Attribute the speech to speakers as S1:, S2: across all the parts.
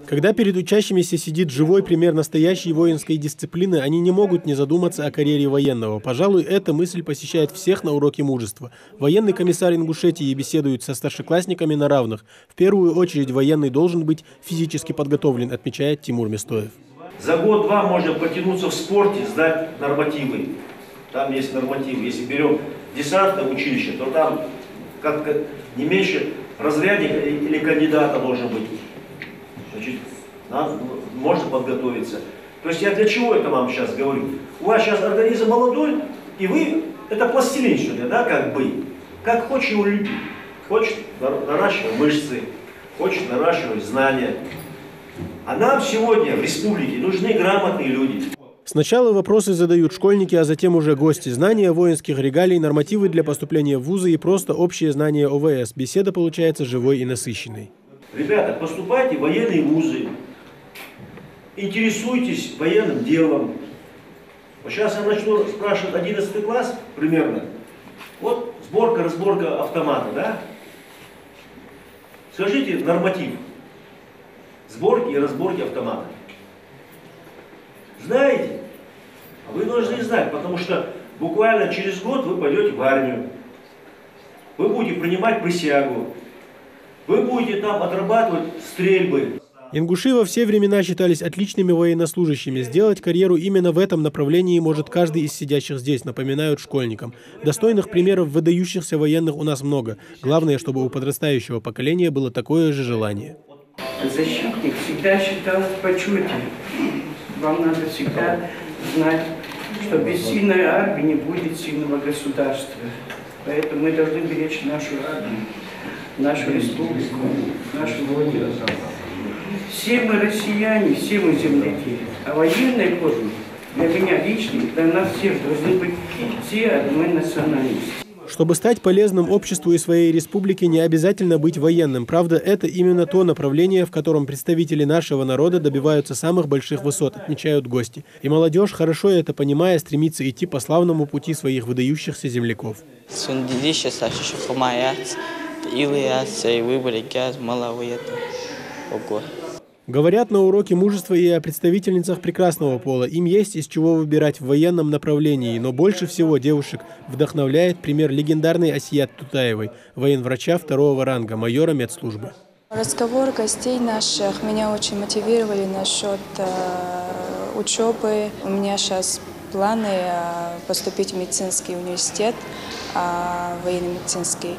S1: Когда перед учащимися сидит живой пример настоящей воинской дисциплины, они не могут не задуматься о карьере военного. Пожалуй, эта мысль посещает всех на уроке мужества. Военный комиссар Ингушетии беседует со старшеклассниками на равных. В первую очередь военный должен быть физически подготовлен, отмечает Тимур Местоев.
S2: За год-два можно потянуться в спорте, сдать нормативы. Там есть нормативы. Если берем десантное училище, то там как не меньше разрядника или кандидата должен быть. Значит, можно подготовиться. То есть я для чего это вам сейчас говорю? У вас сейчас организм молодой, и вы, это пластилин сегодня, да, как бы. Как хочешь его любить. Хочешь наращивать мышцы, хочешь наращивать знания. А нам сегодня в республике нужны грамотные люди.
S1: Сначала вопросы задают школьники, а затем уже гости. Знания воинских регалий, нормативы для поступления в вузы и просто общее знание ОВС. Беседа получается живой и насыщенной.
S2: Ребята, поступайте в военные вузы, интересуйтесь военным делом. Вот сейчас я начну спрашивать 11 класс примерно. Вот сборка, разборка автомата, да? Скажите норматив сборки и разборки автомата. Знаете? А вы должны знать, потому что буквально через год вы пойдете в армию. Вы будете принимать присягу. Вы будете там отрабатывать стрельбы.
S1: Ингуши во все времена считались отличными военнослужащими. Сделать карьеру именно в этом направлении может каждый из сидящих здесь, напоминают школьникам. Достойных примеров выдающихся военных у нас много. Главное, чтобы у подрастающего поколения было такое же желание.
S3: Защитник всегда считал в почете. Вам надо всегда знать, что без сильной армии не будет сильного государства. Поэтому мы должны беречь нашу армию, нашу республику, нашу родину. Все мы россияне, все мы земляки. А военной форме для меня лично, для нас всех должны быть все одной национальности.
S1: Чтобы стать полезным обществу и своей республике, не обязательно быть военным. Правда, это именно то направление, в котором представители нашего народа добиваются самых больших высот, отмечают гости. И молодежь, хорошо это понимая, стремится идти по славному пути своих выдающихся земляков. Говорят на уроке мужества и о представительницах прекрасного пола. Им есть из чего выбирать в военном направлении, но больше всего девушек вдохновляет пример легендарной Асият Тутаевой, военврача второго ранга, майора медслужбы.
S4: Разговор гостей наших меня очень мотивировали насчет учебы. У меня сейчас планы поступить в медицинский университет, военно-медицинский.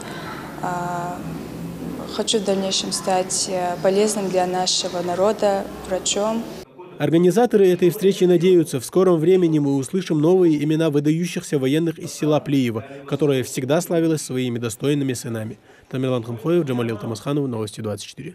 S4: Хочу в дальнейшем стать полезным для нашего народа, врачом.
S1: Организаторы этой встречи надеются, в скором времени мы услышим новые имена выдающихся военных из села Плиево, которое всегда славилось своими достойными сынами. Тамерлан Хамхоев, Джамалил Тамасханов, Новости 24.